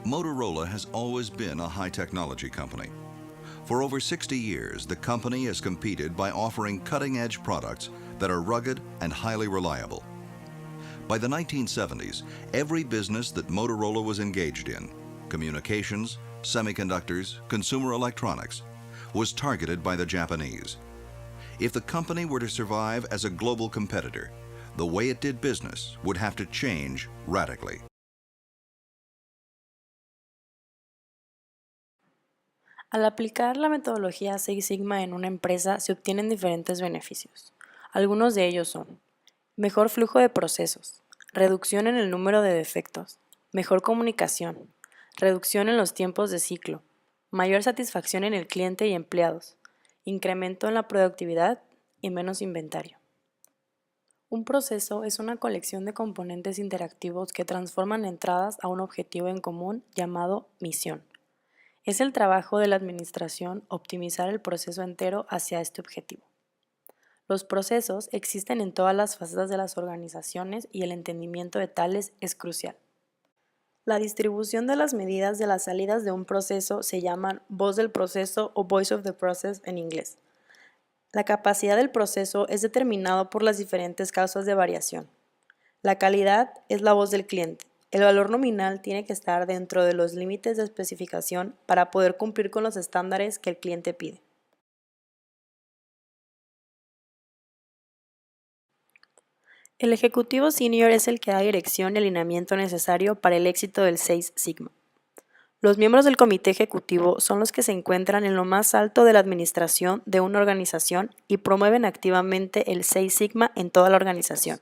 Motorola has always been a high-technology company. For over 60 years, the company has competed by offering cutting-edge products that are rugged and highly reliable. By the 1970s, every business that Motorola was engaged in, communications, semiconductors, consumer electronics, was targeted by the Japanese. If the company were to survive as a global competitor, the way it did business would have to change radically. Al aplicar la metodología Six Sigma en una empresa se obtienen diferentes beneficios. Algunos de ellos son mejor flujo de procesos, reducción en el número de defectos, mejor comunicación, reducción en los tiempos de ciclo, mayor satisfacción en el cliente y empleados, incremento en la productividad y menos inventario. Un proceso es una colección de componentes interactivos que transforman entradas a un objetivo en común llamado misión. Es el trabajo de la administración optimizar el proceso entero hacia este objetivo. Los procesos existen en todas las facetas de las organizaciones y el entendimiento de tales es crucial. La distribución de las medidas de las salidas de un proceso se llaman voz del proceso o voice of the process en inglés. La capacidad del proceso es determinado por las diferentes causas de variación. La calidad es la voz del cliente. El valor nominal tiene que estar dentro de los límites de especificación para poder cumplir con los estándares que el cliente pide. El ejecutivo senior es el que da dirección y alineamiento necesario para el éxito del Six Sigma. Los miembros del comité ejecutivo son los que se encuentran en lo más alto de la administración de una organización y promueven activamente el Six Sigma en toda la organización.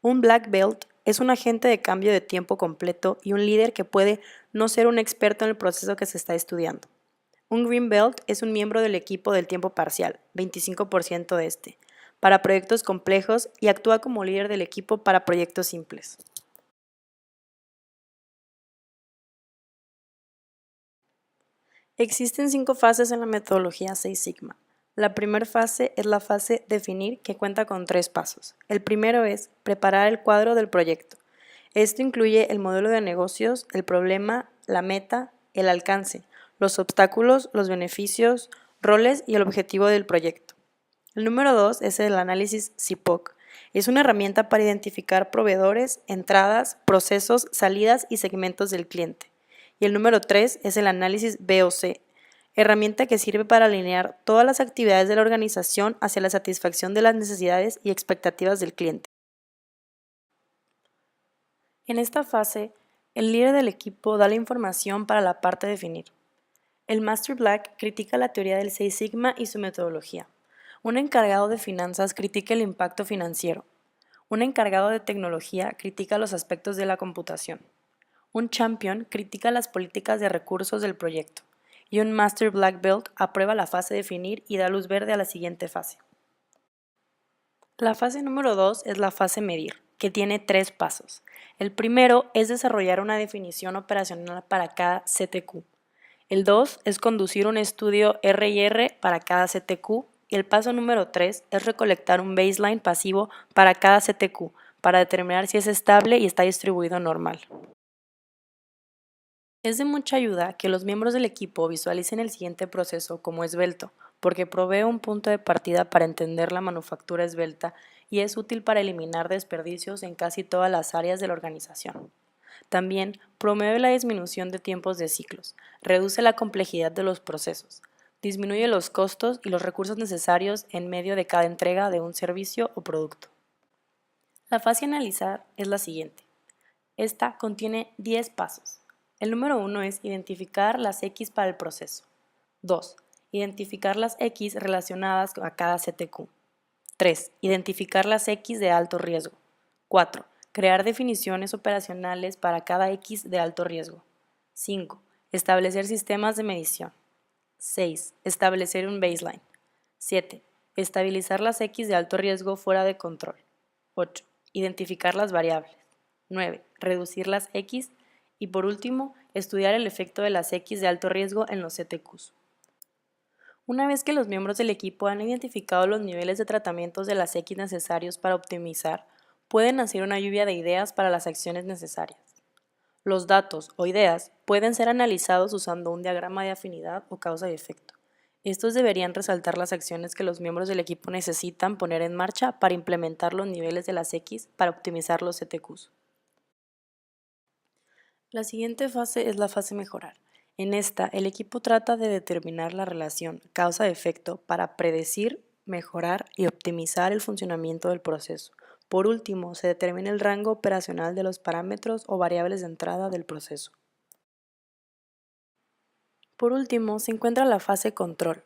Un Black Belt es un agente de cambio de tiempo completo y un líder que puede no ser un experto en el proceso que se está estudiando. Un Green Belt es un miembro del equipo del tiempo parcial, 25% de este, para proyectos complejos y actúa como líder del equipo para proyectos simples. Existen 5 fases en la metodología Six Sigma. La primera fase es la fase definir, que cuenta con 3 pasos. El primero es preparar el cuadro del proyecto. Esto incluye el modelo de negocios, el problema, la meta, el alcance, los obstáculos, los beneficios, roles y el objetivo del proyecto. El número 2 es el análisis SIPOC. Es una herramienta para identificar proveedores, entradas, procesos, salidas y segmentos del cliente. Y el número 3 es el análisis BOC, herramienta que sirve para alinear todas las actividades de la organización hacia la satisfacción de las necesidades y expectativas del cliente. En esta fase, el líder del equipo da la información para la parte definir. El Master Black critica la teoría del Six Sigma y su metodología. Un encargado de finanzas critica el impacto financiero. Un encargado de tecnología critica los aspectos de la computación. Un Champion critica las políticas de recursos del proyecto. Y un Master Black Belt aprueba la fase definir y da luz verde a la siguiente fase. La fase número 2 es la fase medir, que tiene 3 pasos. El primero es desarrollar una definición operacional para cada CTQ. El 2 es conducir un estudio R&R para cada CTQ y el paso número 3 es recolectar un baseline pasivo para cada CTQ para determinar si es estable y está distribuido normal. Es de mucha ayuda que los miembros del equipo visualicen el siguiente proceso como esbelto, porque provee un punto de partida para entender la manufactura esbelta y es útil para eliminar desperdicios en casi todas las áreas de la organización. También promueve la disminución de tiempos de ciclos, reduce la complejidad de los procesos, disminuye los costos y los recursos necesarios en medio de cada entrega de un servicio o producto. La fase a analizar es la siguiente. Esta contiene 10 pasos. El número 1 es identificar las X para el proceso. 2. Identificar las X relacionadas a cada CTQ. 3. Identificar las X de alto riesgo. 4. Crear definiciones operacionales para cada X de alto riesgo. 5. Establecer sistemas de medición. 6. Establecer un baseline. 7. Estabilizar las X de alto riesgo fuera de control. 8. Identificar las variables. 9. Reducir las X. Y por último, estudiar el efecto de las X de alto riesgo en los CTQs. Una vez que los miembros del equipo han identificado los niveles de tratamientos de las X necesarios para optimizar, pueden hacer una lluvia de ideas para las acciones necesarias. Los datos o ideas pueden ser analizados usando un diagrama de afinidad o causa y efecto. Estos deberían resaltar las acciones que los miembros del equipo necesitan poner en marcha para implementar los niveles de las X para optimizar los CTQs. La siguiente fase es la fase mejorar. En esta, el equipo trata de determinar la relación causa-efecto para predecir, mejorar y optimizar el funcionamiento del proceso. Por último, se determina el rango operacional de los parámetros o variables de entrada del proceso. Por último, se encuentra la fase control.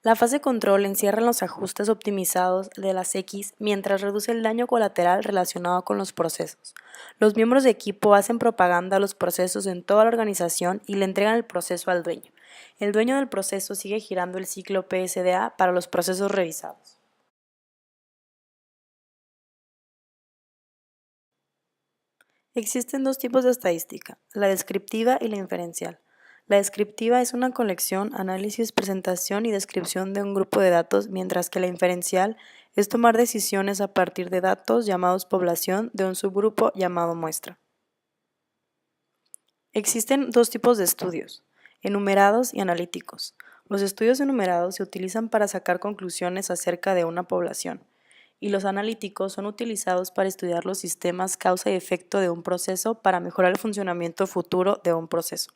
La fase control encierra los ajustes optimizados de las X mientras reduce el daño colateral relacionado con los procesos. Los miembros de equipo hacen propaganda a los procesos en toda la organización y le entregan el proceso al dueño. El dueño del proceso sigue girando el ciclo PSDA para los procesos revisados. Existen dos tipos de estadística, la descriptiva y la inferencial. La descriptiva es una colección, análisis, presentación y descripción de un grupo de datos, mientras que la inferencial es tomar decisiones a partir de datos llamados población de un subgrupo llamado muestra. Existen dos tipos de estudios, enumerados y analíticos. Los estudios enumerados se utilizan para sacar conclusiones acerca de una población, y los analíticos son utilizados para estudiar los sistemas causa y efecto de un proceso para mejorar el funcionamiento futuro de un proceso.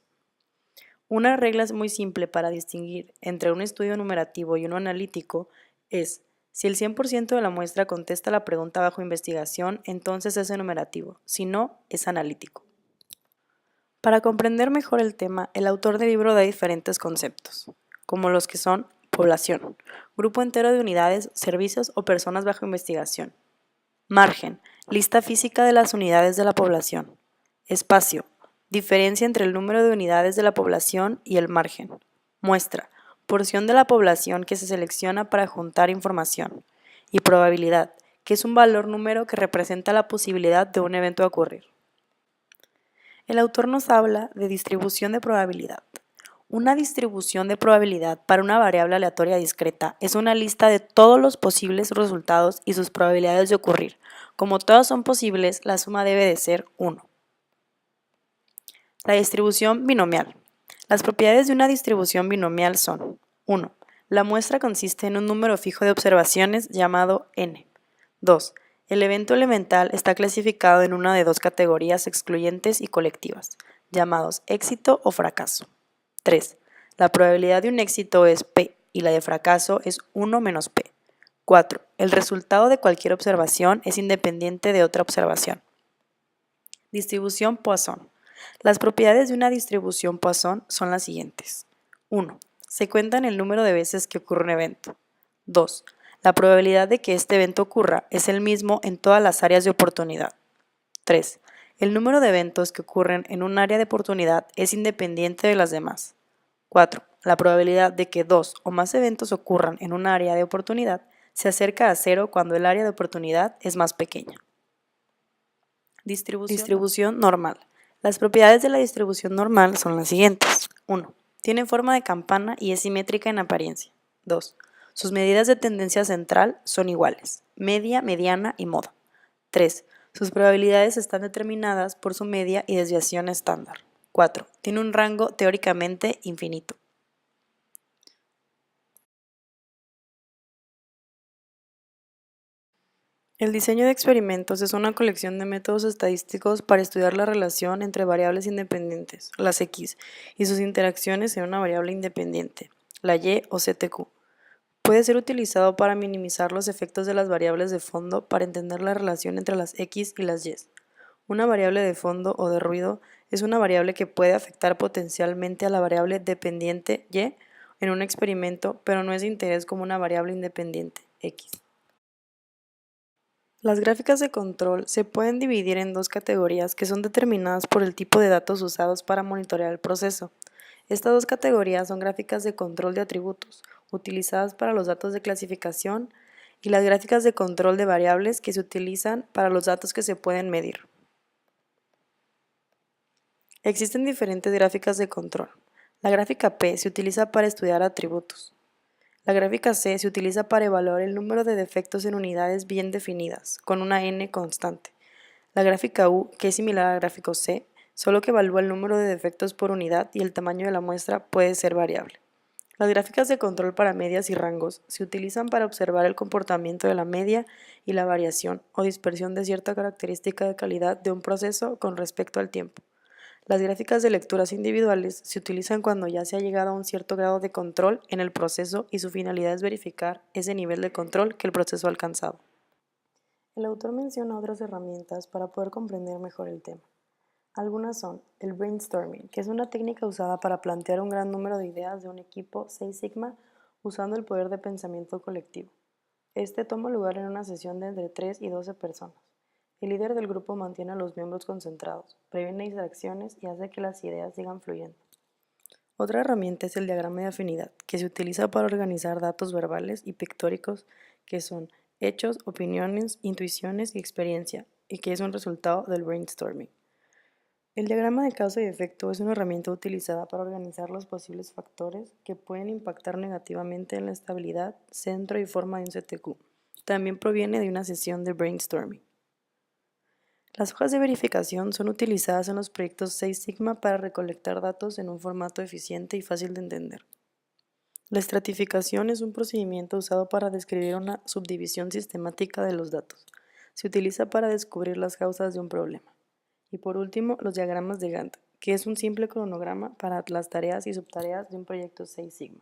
Una regla muy simple para distinguir entre un estudio enumerativo y uno analítico es: si el 100% de la muestra contesta la pregunta bajo investigación, entonces es enumerativo, si no, es analítico. Para comprender mejor el tema, el autor del libro da diferentes conceptos, como los que son población, grupo entero de unidades, servicios o personas bajo investigación. Margen, lista física de las unidades de la población. Espacio, diferencia entre el número de unidades de la población y el margen. Muestra, porción de la población que se selecciona para juntar información. Y probabilidad, que es un valor número que representa la posibilidad de un evento ocurrir. El autor nos habla de distribución de probabilidad. Una distribución de probabilidad para una variable aleatoria discreta es una lista de todos los posibles resultados y sus probabilidades de ocurrir. Como todas son posibles, la suma debe de ser 1. La distribución binomial. Las propiedades de una distribución binomial son: 1. La muestra consiste en un número fijo de observaciones llamado n. 2. El evento elemental está clasificado en una de dos categorías excluyentes y colectivas, llamados éxito o fracaso. 3. La probabilidad de un éxito es P y la de fracaso es 1 menos P. 4. El resultado de cualquier observación es independiente de otra observación. Distribución Poisson. Las propiedades de una distribución Poisson son las siguientes. 1. Se cuentan el número de veces que ocurre un evento. 2. La probabilidad de que este evento ocurra es el mismo en todas las áreas de oportunidad. 3. El número de eventos que ocurren en un área de oportunidad es independiente de las demás. 4. La probabilidad de que 2 o más eventos ocurran en un área de oportunidad se acerca a 0 cuando el área de oportunidad es más pequeña. Distribución normal. Las propiedades de la distribución normal son las siguientes. 1. Tiene forma de campana y es simétrica en apariencia. 2. Sus medidas de tendencia central son iguales, media, mediana y moda. 3. Sus probabilidades están determinadas por su media y desviación estándar. 4. Tiene un rango teóricamente infinito. El diseño de experimentos es una colección de métodos estadísticos para estudiar la relación entre variables independientes, las X, y sus interacciones en una variable independiente, la Y o CTQ. Puede ser utilizado para minimizar los efectos de las variables de fondo para entender la relación entre las X y las Y. Una variable de fondo o de ruido es una variable que puede afectar potencialmente a la variable dependiente Y en un experimento, pero no es de interés como una variable independiente X. Las gráficas de control se pueden dividir en dos categorías que son determinadas por el tipo de datos usados para monitorear el proceso. Estas dos categorías son gráficas de control de atributos, utilizadas para los datos de clasificación, y las gráficas de control de variables que se utilizan para los datos que se pueden medir. Existen diferentes gráficas de control. La gráfica P se utiliza para estudiar atributos. La gráfica C se utiliza para evaluar el número de defectos en unidades bien definidas, con una n constante. La gráfica U, que es similar al gráfico C, solo que evalúa el número de defectos por unidad y el tamaño de la muestra puede ser variable. Las gráficas de control para medias y rangos se utilizan para observar el comportamiento de la media y la variación o dispersión de cierta característica de calidad de un proceso con respecto al tiempo. Las gráficas de lecturas individuales se utilizan cuando ya se ha llegado a un cierto grado de control en el proceso y su finalidad es verificar ese nivel de control que el proceso ha alcanzado. El autor menciona otras herramientas para poder comprender mejor el tema. Algunas son el brainstorming, que es una técnica usada para plantear un gran número de ideas de un equipo Seis Sigma usando el poder de pensamiento colectivo. Este toma lugar en una sesión de entre 3 y 12 personas. El líder del grupo mantiene a los miembros concentrados, previene distracciones y hace que las ideas sigan fluyendo. Otra herramienta es el diagrama de afinidad, que se utiliza para organizar datos verbales y pictóricos que son hechos, opiniones, intuiciones y experiencia, y que es un resultado del brainstorming. El diagrama de causa y efecto es una herramienta utilizada para organizar los posibles factores que pueden impactar negativamente en la estabilidad, centro y forma de un CTQ. También proviene de una sesión de brainstorming. Las hojas de verificación son utilizadas en los proyectos Seis Sigma para recolectar datos en un formato eficiente y fácil de entender. La estratificación es un procedimiento usado para describir una subdivisión sistemática de los datos. Se utiliza para descubrir las causas de un problema. Y por último, los diagramas de Gantt, que es un simple cronograma para las tareas y subtareas de un proyecto Seis Sigma.